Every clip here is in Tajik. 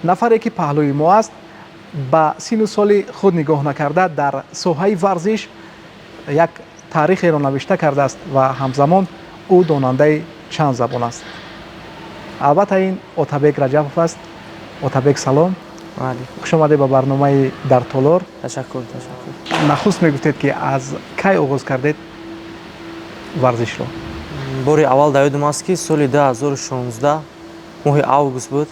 нафаре ки паҳлӯи мо аст ба сину соли худ нигоҳ накарда дар соҳаи варзиш як таърихеро навишта кардааст ва ҳамзамон ӯ донандаи чанд забон аст. албатта ин Отабек Раҷабов аст. Отабек салом. хуш омадед ба барномаи дар толор. Ташаккур. нахуст мегуфтед ки аз кай оғоз кардед варзишро? Бори аввал дар ёдам аст ки соли 2016 моҳи август буд.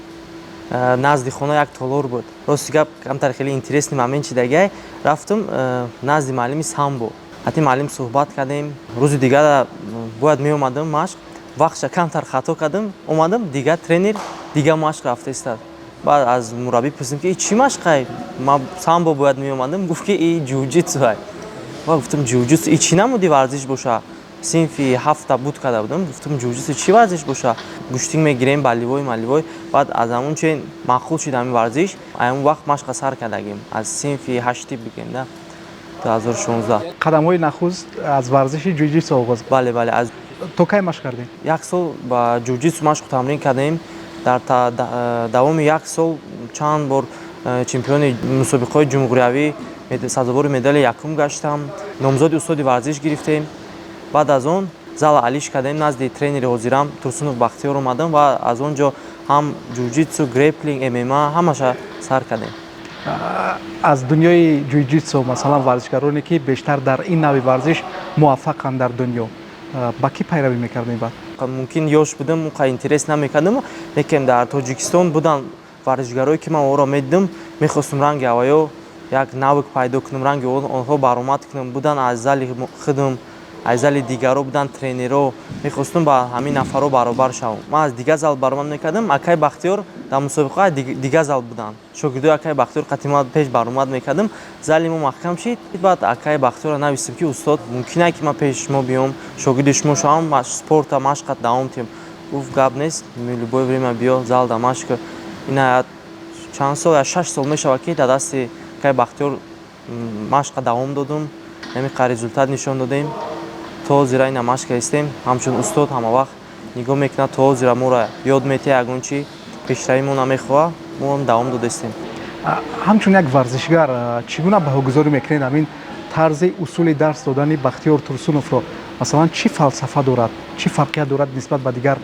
Назди хона як толор буд. Рости гап камтар хеле интересни момент чидагай. Рафтам назди маълими самбо. ҳатти маълим суҳбат кардем. Рӯзи дигар бояд меомадам машқ. Вақтша камтар хато кардам. Омадам дигар тренер дигар машқ рафта истад. Баъд аз мураббӣ пурсидам ки чӣ машқай? Ман самбо бояд меомадам. Гуфт ки и ҷуҷитсуай. Ва гуфтам ҷуҷитсу и чӣ намуди варзиш боша? синфи 7 буд карда будам. Гуфтам ҷуҷитсу чӣ варзиш боша? Гӯштинг мегирем ба ливой. Баъд аз ҳамон чин маъқул шуд ҳамин варзиш. Ҳамон вақт машқа сар кардагим. Аз синфи 8 бигем да. 2016. қадамҳои нахуст аз варзиши ҷуҷитсу оғоз. Бале. Аз то кай машқ кардед? Як сол ба ҷуҷитсу машқу тамрин кардем. Дар давоми як сол чанд бор чемпиони мусобиқаҳои ҷумҳуриявӣ сазовори медали якум гаштам. Номзоди устоди варзиш гирифтем. Баъд аз он зала алиш кардем назди тренери ҳозирам Турсунов Бахтиёр омадам ва аз он ҷо ҳам ҷуҷитсу, греплинг, ММА ҳамаша сар кардем. аз дунёи ҷуҷитсу масалан варзишгароне ки бештар дар ин нави варзиш муваффақанд дар дунё, ба кӣ пайравӣ мекардем? Баъд мумкин ёш будам қа интерес намекардам, лекин дар Тоҷикистон будан варзишгарое ки ман онро медидам, мехостам ранги ҳавоё як навик пайдо кунам, ранги онҳо баромад кунам. Будан аз зали худам, аз зали дигаро будан тренеро, мехостам ба ҳамин нафаро баробар шавам. Ман аз дигар зал баромад мекардам. Акай Бахтиёр дар мусобиқа дигар зал будан. Шогирдои Акай Бахтиёр қатъи пеш баромад мекардам. Зали мо маҳкам шид. Баъд Акай Бахтиёрро навистам ки устод мумкин аст ки ман пеши шумо биём, шогирди шумо шавам, спорта машқат давом диҳам. Гуфт гап нест, любое время биё зал да машқа. Ина чанд сол, 6 сол мешавад ки дар дасти Акай Бахтиёр машқа давом додам. Ҳамин результат нишон додем. то ҳозира ина машқа ҳастем. Ҳамчун устод ҳама вақт нигоҳ мекунад, то ҳозира моро ёд метиҳад, ягон чи пешравимо намехоҳад, мо ҳам давом додастем. ҳамчун як варзишгар чӣ гуна баҳогузорӣ мекунед ҳамин тарзи усули дарс додани Бахтиёр Турсуновро? Масалан чӣ фалсафа дорад, чӣ фарқият дорад нисбат ба дигар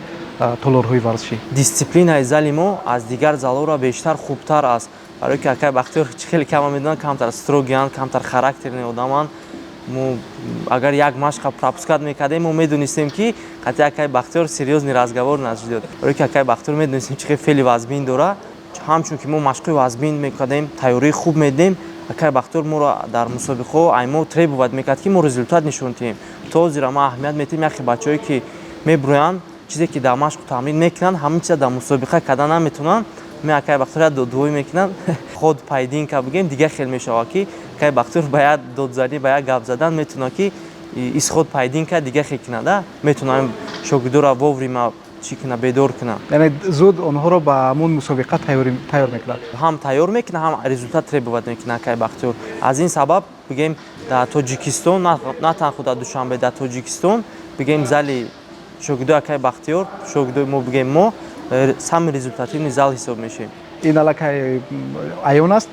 толорҳои варзишӣ? Дисциплинаи зали мо аз дигар залҳоро бештар хубтар аст. Барое ки Акай Бахтиёр хеле кама медонад, камтар строгиянд, камтар характерни одаманд. Мо агар як машқа пропускат мекардем, мо медонистем ки қатъи Акай Бахтиёр серьёзни разговор наҷидод. Барое ки Акай Бахтиёр медонистем ки феъли вазбин дора. ҳамчун ки мо машқи вазбин мекардем, тайёрии хуб медем, Акай Бахтиёр моро дар мусобиқаҳо аймо требоват мекард ки мо результат нишон диҳем. То ҳозира ман аҳамият метиҳем яхи бачаҳое ки мебурӯянд, чизе ки дар машқу тамрин мекунанд, ҳамин чиза дар мусобиқа кардан наметавонанд. Ме Акай Бахтиёр додвоӣ мекунанд. Ход пайдинка бигем дигар хел мешавад ки Акай Бахтиёр ба як додзанӣ, ба як гап задан метавонад ки исход пайдинка дигар хел кунад. Метавонад шогирдоро воврима чӣ куна, бедор куна. Яъне зуд онҳоро ба ҳамун мусобиқа тайёр мекунад. Ҳам тайёр мекуна, ҳам результат требоват мекуна Акай Бахтиёр. Аз ин сабаб бигем дар Тоҷикистон, на танҳо дар Душанбе, дар Тоҷикистон бигем зали шогирдои Акай Бахтиёр, шогирдои мо бигем мо самый результативный зал ҳисоб мешавем. Ин аллакай аён аст.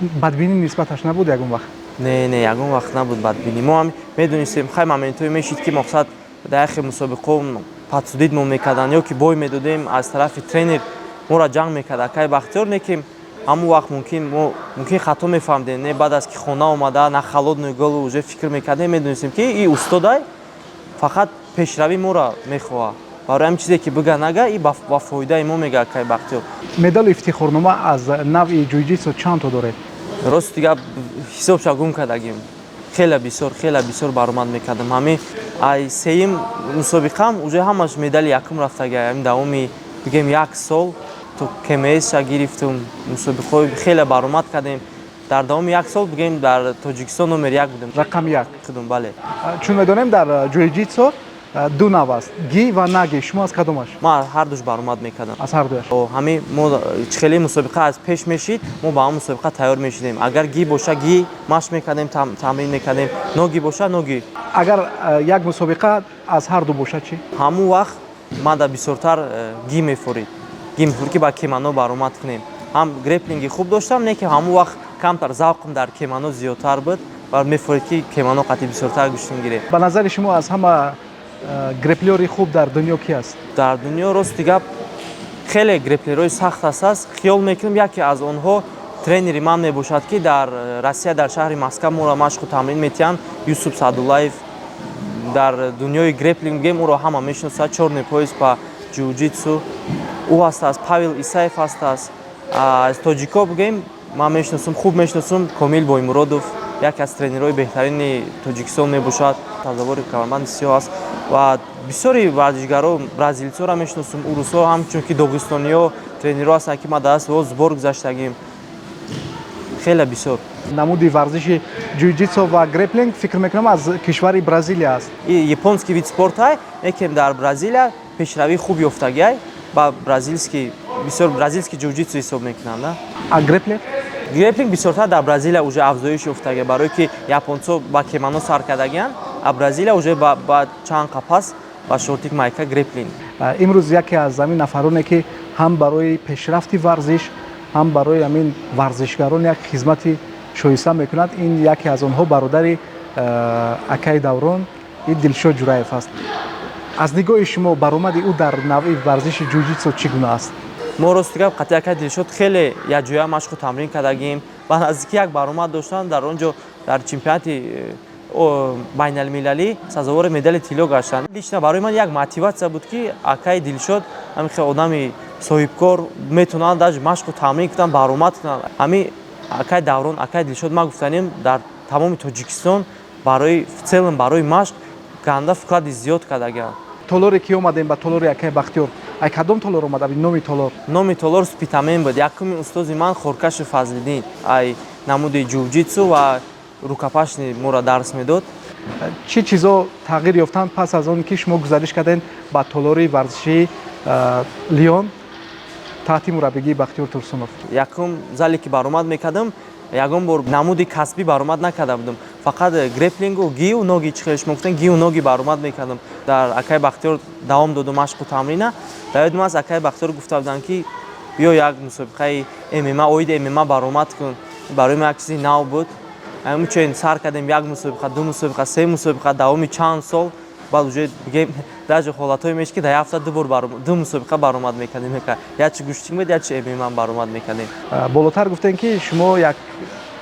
Бадбинӣ нисбаташ набуд ягон вақт? Не, ягон вақт набуд бадбинӣ. Мо ҳам медонистем хай моментҳое мешид ки мақсад дар яхе мусобиқаҳо падсудидмон мекарданд ё ки бой медодем аз тарафи тренер моро ҷанг мекард Акай Бахтиёр, лекин ҳамон вақт мумкин хато мефаҳмидем. Не баъд аз ки хона омада на холодную голову уже фикр мекардем, медонистем ки и устодай фақат пешравии моро мехоҳад. Барои ҳамин чизе ки бига нага и ба фоидаи мо мега Акай Бахтиёр. Медалу ифтихорнома аз нави ҷуҷитсу чанд то доред? Рости гап ҳисобша гум кардагим. Хела бисёр баромад мекардам. Ҳамин ай сеюм мусобиқам уже ҳамаш медали якум рафтага. Ҳамин давоми бигем як сол то КМС гирифтам, мусобиқаҳои хеле баромад кардем. Дар давоми як сол бигем дар Тоҷикистон номер 1 будем. Рақам 1 будем, бале. Чун медонем дар ҷуҷитсу ду нав аст, ги ва наги. Шумо аз кадомаш? Ман ҳардуш баромад мекардам. Аз ҳардуяш? Ҳамин мо хеле мусобиқа аз пеш мешид, мо ба ҳамон мусобиқа тайёр мешидем. Агар ги боша ги машқ мекардем, тамрин мекардем, ноги боша ноги. Агар як мусобиқа аз ҳарду боша чӣ? Ҳамон вақт мада бисёртар ги мефурид ки ба кемано баромад кунем. ҳам греплинги хуб доштам, не ки ҳамон вақт камтар завқм дар кемано зиёдтар буд ва мефурд ки кемано қатъи бисёртар гӯштин гирефт. ба назари шумо аз ҳама греплёри хуб дар дунё ки аст? дар дунё рости гап хеле греплерҳои сахт ҳастаст. Хиёл мекунам яке аз онҳо тренери ман мебошад ки дар Россия дар шаҳри Москва моро машқу тамрин метиҳанд. Юсуф Садуллаев дар дунёи греплинг бигем ӯро ҳама мешиносад. Чорный пояс по ҷиу-ҷитсу ӯ ҳастааст. Павел Исаев ҳастааст. Аз тоҷикҳо бигем ман мешиносам, хуб мешиносам Комил Боймуродов, яке аз тренерҳои беҳтарини Тоҷикистон мебошад. Сабзавори калонбанди сиёҳ аст ва бисёри варзишгаро бразилиёро мешиносам, урусҳо ҳамчун ки догистониҳо тренерҳо ҳастанд ки ма дар дасти сбор гузаштагим. Хеле бисёр. намуди варзиши ҷиу-ҷитсу ва греплинг фикр мекунам аз кишвари Бразилия аст. Японский вид спорта лекин дар Бразилия пешравии хуб ёфтагиай ба бразилский бисёр бразилский ҷиу-ҷитсу ҳисоб мекунанд. А греплинг? Греплинг бисёртар дар Бразилия уже афзоиш ёфтагиа, барое ки японцо ба кемано сар кардагианд, а Бразилия уже ба чанд қапас ба шортик майка греплинг. имрӯз яке аз замин нафароне ки ҳам барои пешрафти варзиш, ҳам барои ҳамин варзишгарон як хизмати шоиста мекунад. Ин яке аз онҳо бародари акаи Даврон, ин Дилшод Ҷураев аст. аз нигоҳи шумо баромади ӯ дар навъи варзиши ҷиу-ҷитсу чӣ гуна аст? мо рости гап қатъи акаи Дилшод хеле якҷоя машқу тамрин кардагим. Ба наздики як баромад доштан дар он ҷо дар чемпионати байналмилалӣ сазовори медали тилло гаштанд. Лично барои ман як мотиватсия буд ки акаи Дилшод ҳамин хеле одами соҳибкор метавонанд даже машқу тамрин кунанд, баромад кунанд. ҳамин акаи Даврон, акаи Дилшод ма гуфтанем дар тамоми Тоҷикистон барои в целом барои машқ ганда вклади зиёд кардагианд. толоре ки омадем ба толори акаи Бахтиёр, ай кадом толор омада номи толор? Номи толор спитамен буд. Якуми устози ман Хоркаши Фазлиддин ай намуди ҷиу-ҷитсу ва рукопашни моро дарс медод. чӣ чизо тағйир ёфтанд пас аз он ки шумо гузариш кардем ба толори варзишии Лион таҳти мураббигии Бахтиёр Турсунов? Якум зале ки баромад мекардам, ягон бор намуди касбӣ баромад накарда будам. Фақат греплингу гиу ноги чӣ хеле шумо гуфтан гиу ноги баромад мекардам. Дар акаи Бахтиёр давом додум машқу тамрина. Дар ёдам аст акаи Бахтиёр гуфта буданд ки биё як мусобиқаи ММА, оиди ММА баромад кун. Барои ман як чизи нав буд. ҳамчунин сар кардем як мусобиқа, ду мусобиқа, се мусобиқа давоми чанд сол. Баъд уже бигем даже ҳолатҳое мешд ки дар ҳафта ду мусобиқа баромад мекардем. Я чи гӯштин буд, я чи ММА баромад мекардем. болотар гуфтем ки шумо як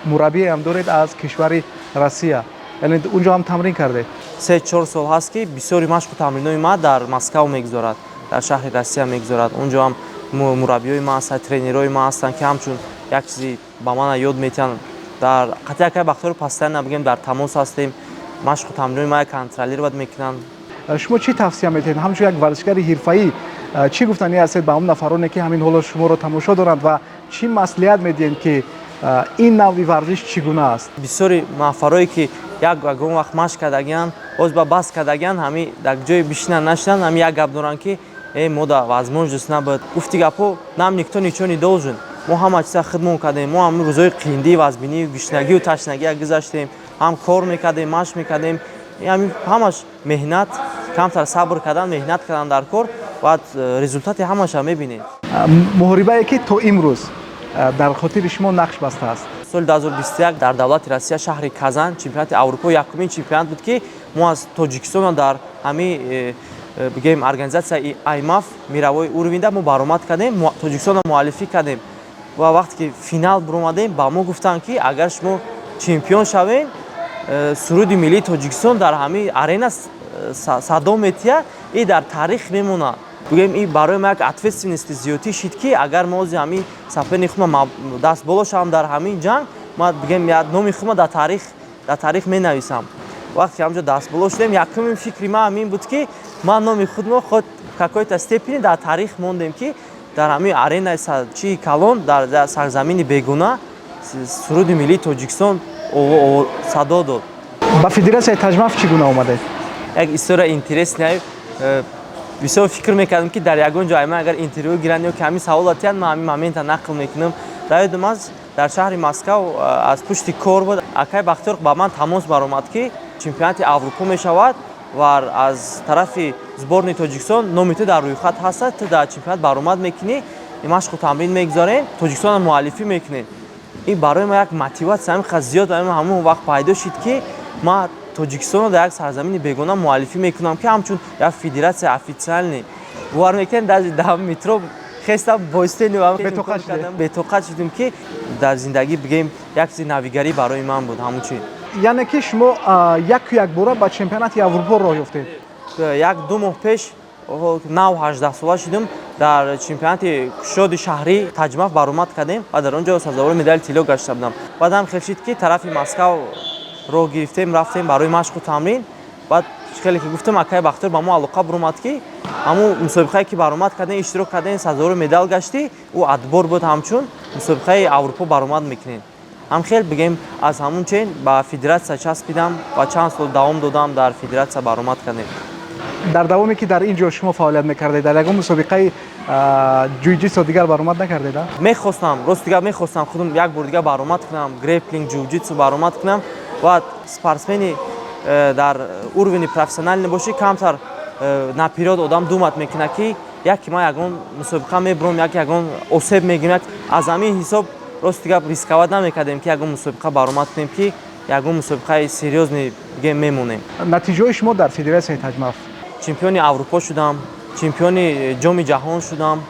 мураббие ҳам доред аз кишвари Россия, яъне унҷо ҳам тамрин кардед? 3-4 сол ҳаст ки бисёри машқу тамринои ман дар Москва мегузорад, дар шаҳри Россия мегузорад. Унҷо ҳам мураббиёи ман ҳастанд, тренерои ман ҳастанд ки ҳамчун як чизи ба ман ёд метиҳанд. дар қатъи акаи Бахтиёр постоянно бигем дар тамос ҳастем, машқу тамринои ман контролировать мекунанд. шумо чӣ тавсия метиҳед ҳамчун як варзишгари ҳирфаӣ чӣ гуфтанӣ ҳастед ба он нафароне ки ҳамин ҳоло шуморо тамошо доранд ва чӣ маслиҳат медиҳед ки ин навъи варзиш чӣ гуна аст? бисёри нафарое ки ягон вақт машқ кардагианд, ҳоз ба бас кардагианд, ҳамин дар ҷои бишинанд нашинанд, ҳамин як гап доранд ки мо да возможност набуд. Гуфти гапҳо нам никто ничего не должен. мо ҳама чиза хидмат кардем, мо ҳамин рӯзҳои қиндӣ, вазбинӣ, гушнагию ташнагия гузаштем, ҳам кор мекардем, машқ мекардем, ҳамаш меҳнат, камтар сабр кардан, меҳнат кардан дар кор, баъд результати ҳамаша мебинем. муҳорибае ки то имрӯз дар хотири шумо нақш бастааст? соли 2021 дар давлати Россия шаҳри Казан чемпионати Аврупо якумин чемпионат буд ки мо аз Тоҷикистон дар ҳамин бигем организатсияи IMAF мировой уровенда мо баромад кардем, Тоҷикистонро муаллифӣ кардем. ва вақте ки финал биромадем ба мо гуфтанд ки агар шумо чемпион шавем, суруди миллии Тоҷикистон дар ҳамин арена садо метиҳад, и дар тарих мемонад. бигем ин барои ма як ответственности зиёдӣ шид ки агар мо ози ҳамин сафени худма даст боло шавам дар ҳамин ҷанг, ма бигем номи худма дар тарих менависам. вақте ки ҳамҷо даст боло шудем, якумин фикри ман ҳамин буд ки ман номи худмо худ какой-то степени дар тарих мондем ки дар ҳамин аренаи чии калон дар сарзамини бегуна суруди миллии Тоҷикистон садо дод. ба федератсияи таҷмаф чӣ гуна омадед? як история интересная. бисёр фикр мекардам ки дар ягон ҷо ман агар интервю гиранд ё ки ҳамин саволат диҳанд, ман ҳамин момента нақл мекунам. дар ёдам аст дар шаҳри Москва аз пушти кор буд, акаи Бахтиёр ба ман тамос баромад ки чемпионати Аврупо мешавад ва аз тарафи сборни Тоҷикистон номи ту дар рӯйхат ҳастад, ту дар чемпионат баромад мекунӣ машқу тамрин мегзорем, Тоҷикистонро муаллифӣ мекунем. ин барои ма як мотиватсия ҳамин қадр зиёд ҳамон вақт пайдо шид, ки ма Тоҷикистонро дар як сарзамини бегона муаллифӣ мекунам, ки ҳамчун як федератсия официални вар мекунем. дар метро хестам боистени бетоқат шудем, ки дар зиндагӣ бигем як чизи навигарӣ барои ман буд ҳамун чи. яъне ки шумо як бора ба чемпионати Аврупо роҳ ёфтед. як ду моҳ пеш 9-18 сола шудем, дар чемпионати кушоди шаҳрӣ Таҷмав баромад кардем ва дар он ҷо сазовори медали тилло гашта будам. баъдам хел шид, ки тарафи Москав роҳ гирифтем, рафтем барои машқу тамрин. баъд хеле ки гуфтам, акай Бахтиёр ба мо алоқа буромад, ки ҳамун мусобиқае ки баромад кардем, иштирок кардем, сазовори медал гашти, ӯ адбор буд, ҳамчун мусобиқаи Аврупо баромад мекунем. ҳам хел бигем аз ҳамун чен ба федератсия часпидам ва чанд сол давом додам, дар федератсия баромад кардем. дар давоме ки дар ин ҷо шумо фаъолият мекардед, дар ягон мусобиқаи ҷуйҷитсу дигар баромад накардед? мехостам, рост дигар мехостам худам як бор дигар баромад кунам, греплинг, ҷуйҷитсу баромад кунам ва спортсмени дар уровни профессионал набоши, камтар наперёд одам думад мекунад, ки яке ма ягон мусобиқа мебурам, ягон осеб мегирам. аз ҳамин ҳисоб рост дигар рисковат намекардем, ки ягон мусобиқа баромад кунем, ки ягон мусобиқаи серьёзни бигем мемонем. натиҷаи шумо дар федератсияи Таҷмав? чемпиони Аврупо шудам, чемпиони ҷоми ҷаҳон шудам,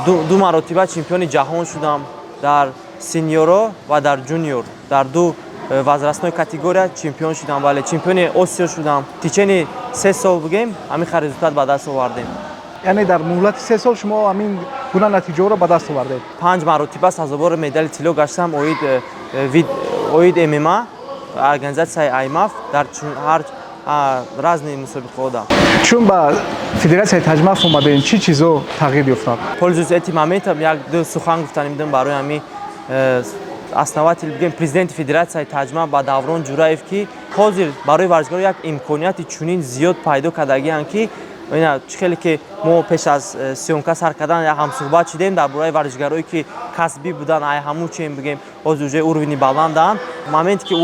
ду маротиба чемпиони ҷаҳон шудам дар сеньоро ва дар ҷуниор. дар ду возрастной категория чемпион шудам, вале чемпиони Осиё шудам. тичени 3 сол бигем ҳамин хар результат ба даст овардем. яъне дар муҳлати 3 сол шумо ҳамин гуна натиҷаҳоро ба даст овардед? 5 маротиба сазовори медали тилло гаштам. оид ММА, организатсияи IMAF дар ҳар разни мусобиқаода. чун ба федератсияи Таҷмав омадем, чӣ чизо тағйир ёфтад? пользуясь этим моментом як-ду сухан гуфтанӣ будем барои ҳамин основател бигем президенти федератсияи Таҷмав ба Даврон Ҷураев, ки ҳозир барои варзишгаро як имконияти чунин зиёд пайдо кардагианд, ки чӣ хеле ки мо пеш аз сёнка сар кардан як ҳамсуҳбат шудем дар бораи варзишгарои ки касбӣ будан, ай ҳамун чен бигем ҳозир уже уровни баланданд. моменте ки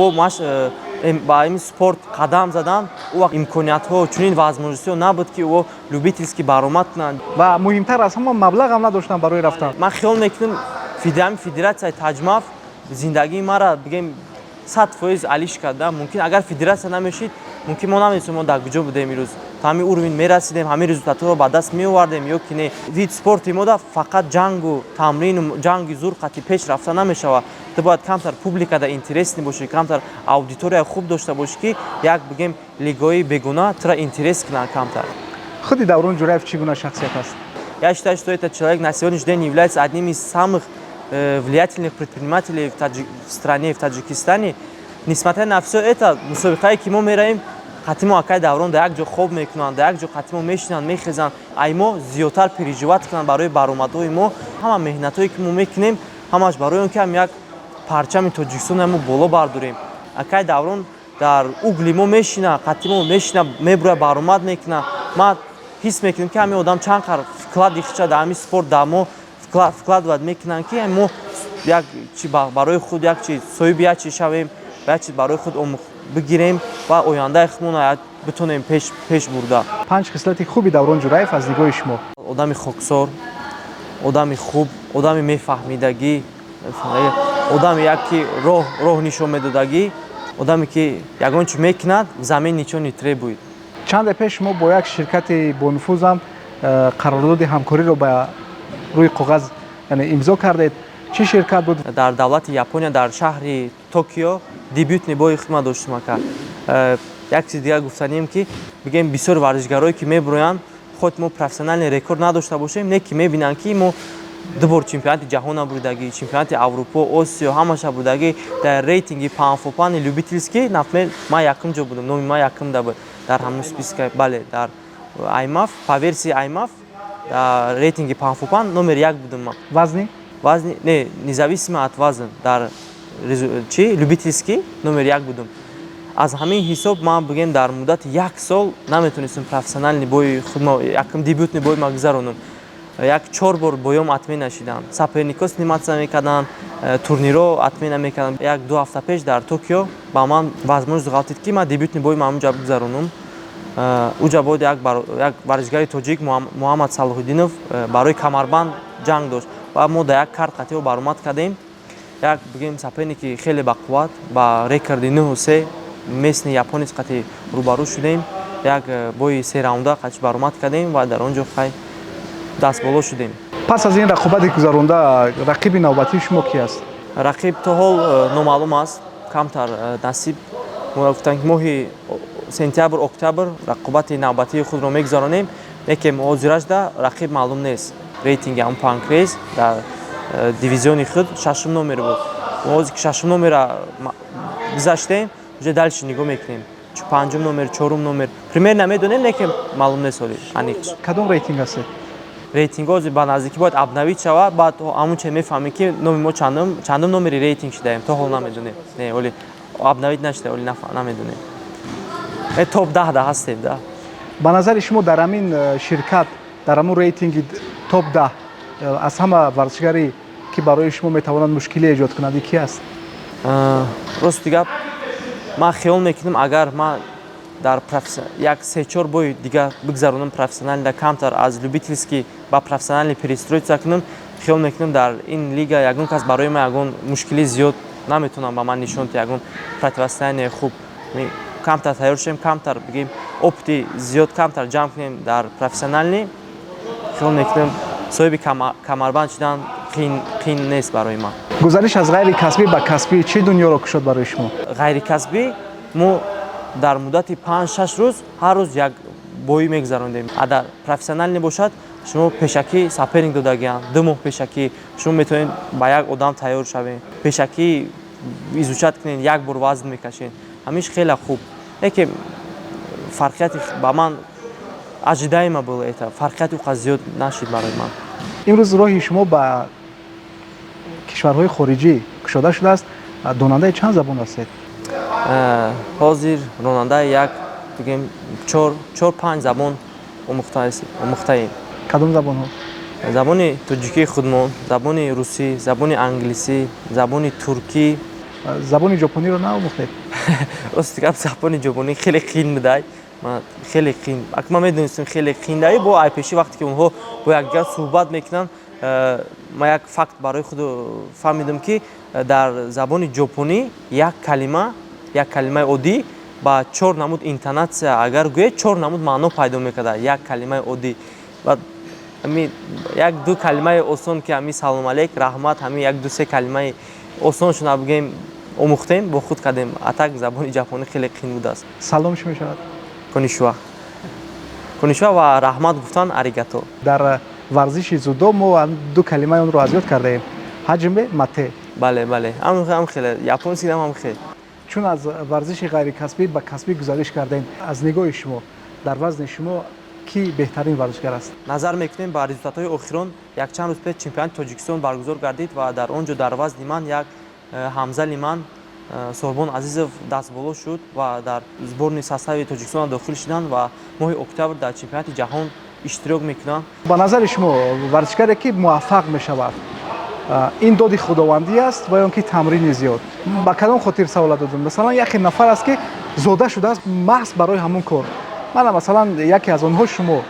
ба ин спорт қадам задан, ӯ вақт имкониятҳо чунин возможностиҳо набуд, ки ӯ любительски баромад кунанд. ва муҳимтар аз ҳама маблағам надоштанд барои рафтан. ман хиёл мекунам федератсияи Таҷмав зиндагии маро бигем 100% алиш карда. мумкин агар федератсия намешид, мумкин мо намедонистем мо дар куҷо будем имрӯз. то ҳамин уровень мерасидем, ҳамин результатҳоро ба даст меовардем, ё ки не. вид спорти мода фақат ҷангу тамрину, ҷанги зур қати пеш рафта намешавад. то бояд камтар публикада интересни бошӣ, камтар аудитория хуб дошта бошӣ, ки як бигем лигаи бегуна тра интерес кунад камтар. худи Даврон Ҷураев чӣ гуна шахсият аст? Я считаю, что этот человек на сегодняшний день является одним из самых влиятельных предпринимателей в стране, в Таджикистане. Несмотря на все это, мусобиқае ки мо меравем, қатимо акай Даврон да як ҷо хоб мекунанд, да як ҷо қатимо мешинанд, мехезанд, ай мо зиёдтар переживат кунанд барои баромадҳои мо. ҳама меҳнатҳое ки мо мекунем, ҳамаш барои он ки ҳам як парчами Тоҷикистони мо боло бардорем. акай Даврон дар угли мо мешина, қатимо мешина, мебура баромад мекуна. ма ҳис мекунем, ки ҳамин одам чанд қадр вклади хиша дар ҳамин спорт дар мо вкладвад мекунанд, ки мо як чи барои худ як чи соҳиби як чи шавем, як чи барои худ омӯх бигирем ва ояндаи худмонро битонем пеш бурда. 5 хислати хуби Даврон Ҷураев аз нигоҳи шумо? одами хоксор, одами хуб, одами мефаҳмидагӣ, одами як ки роҳ нишон медодагӣ, одаме ки ягон чи мекунад, замин ничего не требует. чанде пеш шумо бо як ширкати бонуфузам қарордоди ҳамкориро ба рӯи коғаз имзо кардед. чӣ ширкат буд? дар давлати Япония, дар шаҳри Токио дебютни бои хидмат доштем ака. як чиз дигар гуфтанем, ки бигем бисёр варзишгарое ки мебуроянд, хоть мо профессиональный рекорд надошта бошем, не ки мебинанд, ки мо ду бор чемпионати ҷаҳона бурдагӣ, чемпионати Аврупо, Осиё ҳамаша бурдагӣ, дар рейтинги панфопани любительски нафмел ма якум ҷо будам, номи ма якум да буд дар ҳамун списка. бале дар IMAF, по версии IMAF, дар рейтинги панфопан номер 1 будам ма. вазни? вазни не, независимо от вазн, дар чи любительски номер 1 будам. аз ҳамин ҳисоб ман бигем дар муддати 1 сол наметонистам профессионални бои худмо якум дебютни бои ма гузаронам. як 4 бор боём атмина шидам. сапернико сниматсия мекарданд, турниро атмина мекарданд. як 2 ҳафта пеш дар Токио ба ман возможност ғалтид, ки ман дебютни бои ма ҳамунҷа гузаронам. уҷа бояд як варзишгари тоҷик Муҳаммад Салоҳиддинов барои камарбанд ҷанг дошт. ва мо дар як карт қатъиё баромад кардем. Як бигем соперники хеле бақувват ба рекорди 9-3 местни японец қатъи рӯбарӯ шудем. Як бои 3 раунда қатъи баромад кардем ва дар он ҷо хай дастболо шудем. пас аз ин рақобати гузаронда рақиби навбатии шумо ки аст? Рақиб то ҳол номаълум аст. Камтар насиб гуфтанд ки моҳи сентябр октябр рақобати навбатии худро мегузаронем, лекин ҳозирашда рақиб маълум нест. Рейтинги ҳам Панкрес дар дивизиони худ 6 номер буд. ҳозир ки 6 номера гузаштем, уже дальше нигоҳ мекунем. 5 номер, 4 номер примерно медонем, лекин маълум нест ҳоли аниқш. Кадом рейтинг аст? Рейтинг ҳозир ба наздикӣ бояд абнавид шавад, баъд ҳамон чиз мефаҳмем ки номи мо чандум номери рейтинг шудаем, то ҳол намедонем. Не, ҳоли абнавид нашуда, ҳоли намедонем. Топ 10 да ҳастем да. ба назари шумо дар ҳамин ширкат, дар ҳамон рейтинги топ 10 аз ҳама варзишгаре ки барои шумо метавонад мушкилӣ эҷод кунад ки аст? Рости гап, ман хиёл мекунам агар ман дар як 3-4 бои дигар бигзаронам профессионалда камтар аз любительский ба профессионалӣ перестроиться кунам, хиёл мекунам дар ин лига ягон кас барои ман ягон мушкилӣ зиёд наметавонам ба ман нишон диҳад, ягон противостояние хуб. Камтар тайёр шудем, камтар бигем опити зиёд камтар ҷамъ кунем дар профессионалӣ. Хиёл мекунам соҳиби камарбанд шудан қиин нест барои ман. гузариш аз ғайри касбӣ ба касбӣ чӣ дунёро кушод барои шумо? Ғайрикасбӣ мо дар муддати 5-6 рӯз ҳар рӯз як бои мегузарондем. Агар профессионал мебошад, шумо пешакӣ соперник додагианд, 2 моҳ пешакӣ шумо метавонед ба як одам тайёр шавед, пешакӣ изучат кунед, як бор вазн мекашед. Ҳамиш хеле хуб. Лекин фарқияти ба ман аҷидаима был это, фарқияти уқа зиёд нашуд барои ман. имрӯз роҳи шумо ба кишварҳои хориҷӣ кушода шудааст. донандаи чанд забон ҳастед? ҳозир ронандаи як бигем 4-5 забон омӯхтаем. кадом забонҳо? забони тоҷикии худмон, забони русӣ, забони англисӣ, забони туркӣ. забони ҷопониро наомӯхтед? рости гап забони ҷопонӣ хеле қиин будай. хеле қиин. Акн ман медонистам хеле қиин дай, бо айпеши вақте ки онҳо бо якдигар суҳбат мекунанд, ман як факт барои худ фаҳмидам ки дар забони ҷопонӣ як калимаи оддӣ ба 4 намуд интонатсия агар гӯед 4 намуд маъно пайдо мекарда. Як калимаи оддӣ ва як ду калимаи осон ки ҳами салом алейк, раҳмат, ҳами як ду се калимаи осоншона бигем омӯхтем, бо худ кардем. Атак забони ҷапонӣ хеле қиин будааст. салом чӣ мешавад? Конишва ва раҳмат гуфтан аригато. дар варзиши зудо мо ду калимаи онро аз ёд кардаем. ҳаҷме мате. бале ҳам хеле японски ҳам хеле. чун аз варзиши ғайрикасбӣ ба касбӣ гузариш кардем, аз нигоҳи шумо дар вазни шумо ки беҳтарин варзишгар аст? назар мекунем ба результатҳои охирон. Якчанд рӯз пеш чемпионати Тоҷикистон баргузор гардид ва дар он ҷо дар вазни ман як ҳамза Лиман, Сорбон Азизов дастболо шуд ва дар сборни состави Тоҷикистон дохил шуданд ва моҳи октябр дар чемпионати ҷаҳон иштирок мекунанд. ба назари шумо варзишгаре ки муваффақ мешавад, ин доди худовандӣ аст ва ё ки тамрини зиёд? ба кадом хотир савола додам? масалан яке нафар аст ки зода шудааст маҳз барои ҳамон кор. мана масалан яке аз онҳо шумо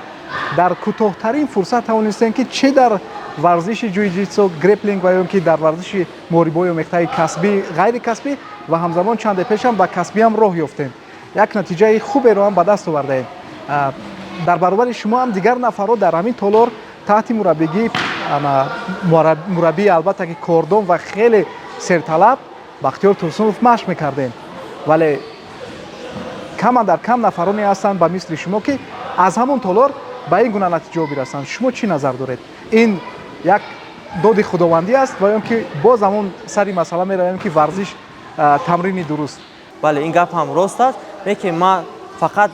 дар кӯтоҳтарин фурсат тавонистем ки чӣ дар варзиши ҷуйҷитсу, греплинг ва ё ки дар варзиши муҳорибаҳои омехтаи касбӣ, ғайрикасбӣ ва ҳамзамон чанде пешам ба касбиам роҳ ёфтем. як натиҷаи хуберо ҳам ба даст овардаем. дар баробари шумо ҳам дигар нафарҳо дар ҳамин толор таҳти мураббигии мураббии албатта ки кордон ва хеле серталаб Бахтиёр Турсунов машқ мекардем. вале каман дар кам нафароне ҳастанд ба мисли шумо ки аз ҳамон толор ба ин гуна натиҷаҳо бирасанд. шумо чӣ назар доред? ин як доди худовандӣ аст ва ё ки боз ҳамон сари масъала меравем ки варзиш тамрини дуруст? бале ин гап ҳам рост аст, лекин ман фақат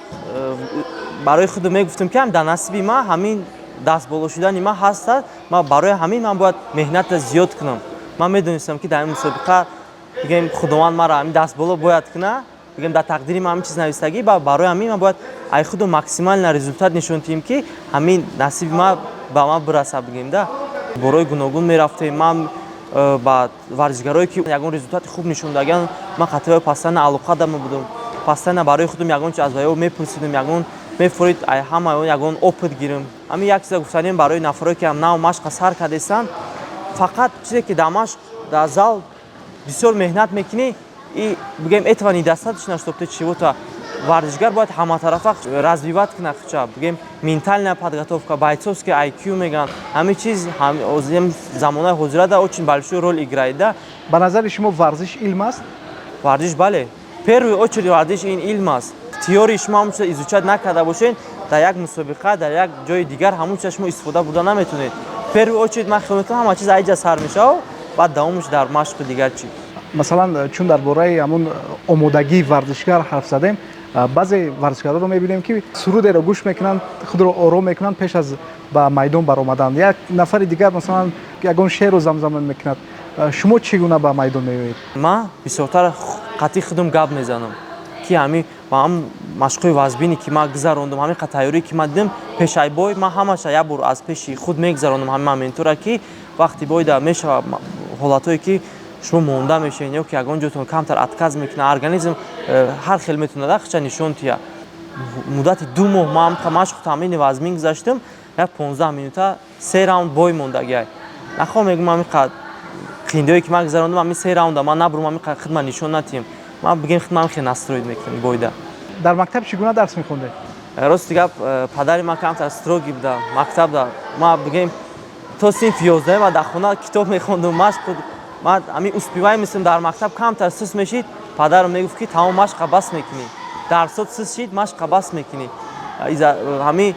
барои худам мегуфтам ки дар насиби ман ҳамин дастболо шудани ман ҳастад. ман барои ҳамин ман бояд меҳната зиёд кунам. ман медонистам ки дар ин мусобиқа бигем худованд маро ҳамин дастболо бояд куна, бигем дар тақдири ман ҳамин чиз навистагӣ, барои ҳамин ман бояд ай худро максимална результат нишон диҳем ки ҳамин насиби ман ба ман бираса бигем да. борои гуногун мерафтем. ман ба варзишгарое ки ягон результати хуб нишон даган ман қатъиан пастана алоқа дама будам. пастана барои худам ягон чиз аз ваё мепурсидам, ягон мефурид ай ҳама ягон опит гирам. ҳамин як чиза гуфтанем барои нафаре ки нав машқа сар кардестанд. фақат чизе ки дар машқ дар зал бисёр меҳнат мекунӣ, и бигем этого недостаточно, чтоб ты чего-то. Варзишгар бояд ҳаматарафа развивать кунад худша, бигем ментальная подготовка, бойцовский IQ меган, ҳамин чиз замонаи ҳозирада очень большую роль играет. Да? ба назари шумо варзиш илм аст? Варзиш бале. В первую очередь варзиш ин илм аст. Теории шумо ҳамон чиза изучат накарда бошед, дар як мусобиқа, дар як ҷои дигар ҳамон чиза шумо истифода бурда наметавонед. В первую очередь ман хиёл мекунам ҳама чиз айҷа сар мешавад, баъд давомиш дар машқи дигар чӣ. Масалан, чун дар бораи ҳамун омодагии варзишгар ҳарф задем, баъзе варзишгарҳоро мебинем ки сурудеро гӯш мекунанд, худро ором мекунанд пеш аз ба майдон баромадан. Як нафари дигар масалан ягон шеъру замзама мекунад. Шумо чӣ гуна ба майдон меоед? Ман бисёртар қатъи худам гап мезанам ки ҳамин ба ҳам машқҳои вазбинӣ ки ман гузарондам, ҳамин қатъайёрӣ ки ман дидам пешайбой, ман ҳамаша як бор аз пеши худ мегузаронам ҳамин моментора, ки вақти боида мешавад ҳолатое ки шумо монда мешавед ё ки ягон ҷоятон камтар отказ мекунад, организм ҳар хел метавонад ахча нишон тия. Муддати 2 моҳ ман машқу тамрини вазмин гузаштам, як 15 минута 3 раунд бой мондагиай. Нахоҳам мегӯям ҳамин қад қиндиҳое ки ман гузарондам ҳамин 3 раунда ман набурам ҳамин қад хидмат нишон натиҳам. Ман бигем хидмат хеле настроид мекунам бойда. Дар мактаб чӣ гуна дарс мехонде? Рости гап, падари ман камтар строгӣ буда. Мактабда ман бигем то синфи 11 ман дар хона китоб мехондам, машқ. Ман ҳамин успеваи мислам дар мактаб камтар сус мешид, падарам мегуфт ки тамом машқа бас мекунӣ. Дарсот сус шид, машқа бас мекунӣ. Ҳамин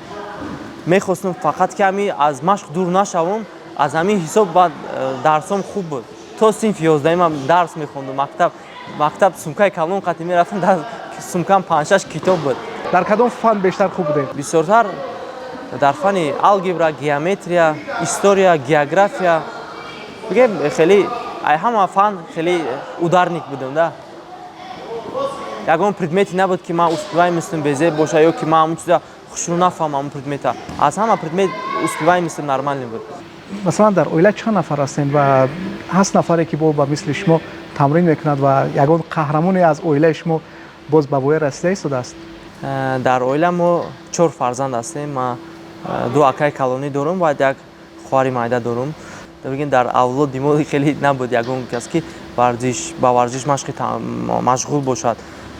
мехостам фақат ки ҳамин аз машқ дур нашавам, аз ҳамин ҳисоб баъд дарсом хуб буд. То синфи 11 ман дарс мехондам мактаб сумкаи калон қатӣ мерафтам, дар сумкам 5-6 китоб буд. Дар кадом фан бештар хуб будед? Бисёртар дар фани алгебра, геометрия, история, география. Бигем хеле ҳама фан хеле ударник будам. Да? Ягон предмети набуд ки ман успеваи мислам безеб боша ё ки ман ҳамон чиза хушрӯ нафаҳмам предмета. Аз ҳама предмет успеваи мислам нормални буд. Масалан дар оила чанд нафар ҳастем ва ҳаст нафаре ки ба мисли шумо тамрин мекунад ва ягон қаҳрамоне аз оилаи шумо боз ба воя расида истодааст? Дар оила мо 4 фарзанд ҳастем. Ман 2 акаи калонӣ дорам ва як хоҳари майда дорам. Бигем дар авлод димоғи хеле набуд ягон кас ки ба варзиш машқи машғул бошад.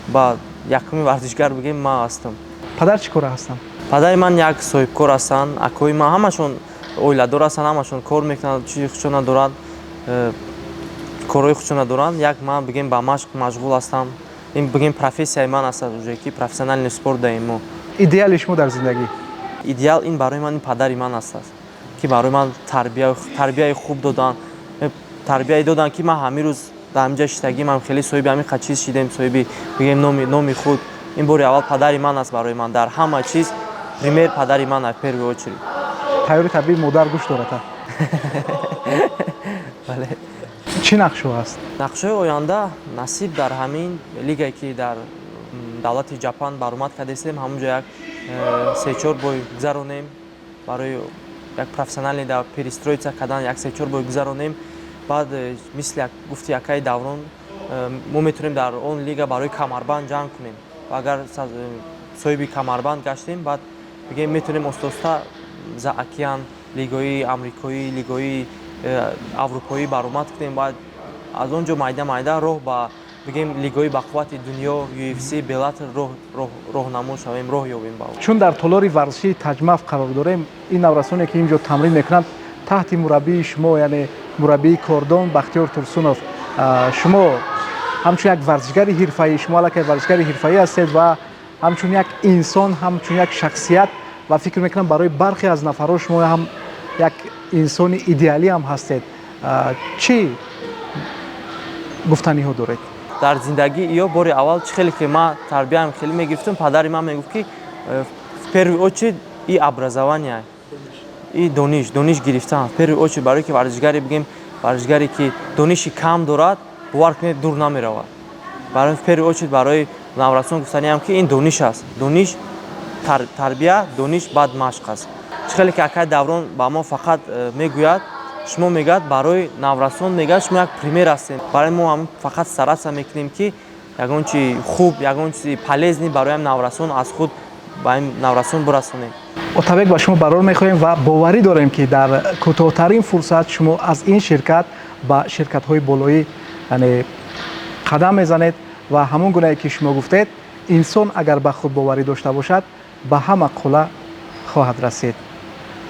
Ба якуми варзишгар бигем ман ҳастам. Падар чӣ кора ҳастанд? Падари ман як соҳибкор ҳастанд, акои ман ҳамашон оиладор ҳастанд, ҳамашон кор мекунанд, чизи худшона доранд, корҳои худшона доранд. Як ман бигем ба машқ машғул ҳастам. Ин бигем профессияи ман аст, уже ки профессиональный спорт даем мо. Идеали шумо дар зиндагӣ? Идеал ин барои ман падари ман аст, ки барои ман тарбияи хуб доданд. Тарбияе доданд ки ман ҳамин рӯз дар ҳамин ҷои шидагӣ ман хеле соҳиби ҳамин қад чиз шидем, соҳиби бигем номи худ. Ин бори аввал падари ман аст барои ман. Дар ҳама чиз пример падари ман аст в первую очередь. Тайёри табии модар гӯш дорад? Бале. Чӣ нақшо аст? Нақшои оянда насиб дар ҳамин лигае ки дар давлати Ҷапан баромад кардастем, ҳамонҷо як 3-4 бой гузаронем, барои як профессиональный дар перестроица кардан як 3-4 бой гузаронем. Баъд мисли як гуфти акаи Даврон, мо метавонем дар он лига барои камарбанд ҷанг кунем. Агар соҳиби камарбанд гаштем, баъд бигем метавонем оста-оста за океан, лигаи амрикоӣ, лигаи аврупоӣ баромад кунем. Баъд аз он ҷо майда роҳ ба бигем лигаи бақуввати дунё, UFC, Bellator роҳнамо шавем, роҳ ёбем ба он. Чун дар толори варзиши таҷмаф қарор дорем, ин наврасоне ки инҷо тамрин мекунанд таҳти мураббии шумо, яъне мураббии кордон Бахтиёр Турсунов, шумо ҳамчун як варзишгари ҳирфаӣ, шумо аллакай варзишгари ҳирфаӣ ҳастед ва ҳамчун як инсон, ҳамчун як шахсият ва фикр мекунам барои бархе аз нафарҳо шумо ҳам як инсони идеалӣ ҳам ҳастед. Чӣ гуфтаниҳо доред? Дар зиндагӣ ё бори аввал чӣ хеле ки ман тарбияам хеле мегирифтам, падари ман мегуфт ки в первую очередь и образование, и дониш гирифтан. В первую очередь барои ки варзишгаре бигем варзишгаре ки дониши кам дорад, бовар кунед дур наметавонад. Барои в первую очередь барои наврасон гуфтаниам ки ин дониш аст. Дониш тарбия, дониш баъд машқ аст. Чӣ хеле ки акаи Даврон ба мо фақат мегӯяд, шумо мегӯяд барои наврасон мегӯяд шумо як пример ҳастед. Барои мо ҳам фақат стараться мекунем ки ягон чизи хуб, ягон чизи полезни барои наврасон аз худ ба ин наврасон бирасонем. отабек ба шумо барор мехоҳем ва боварӣ дорем ки дар кӯтоҳтарин фурсат шумо аз ин ширкат ба ширкатҳои болоӣ яъне қадам мезанед ва ҳамон гунае ки шумо гуфтед, инсон агар ба худ боварӣ дошта бошад, ба ҳама қулла хоҳад расид.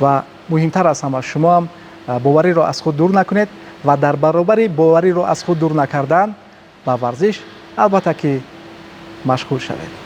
ва муҳимтар аз ҳама шумо ҳам бовариро аз худ дур накунед ва дар баробари бовариро аз худ дур накардан ба варзиш албатта ки машғул шавед.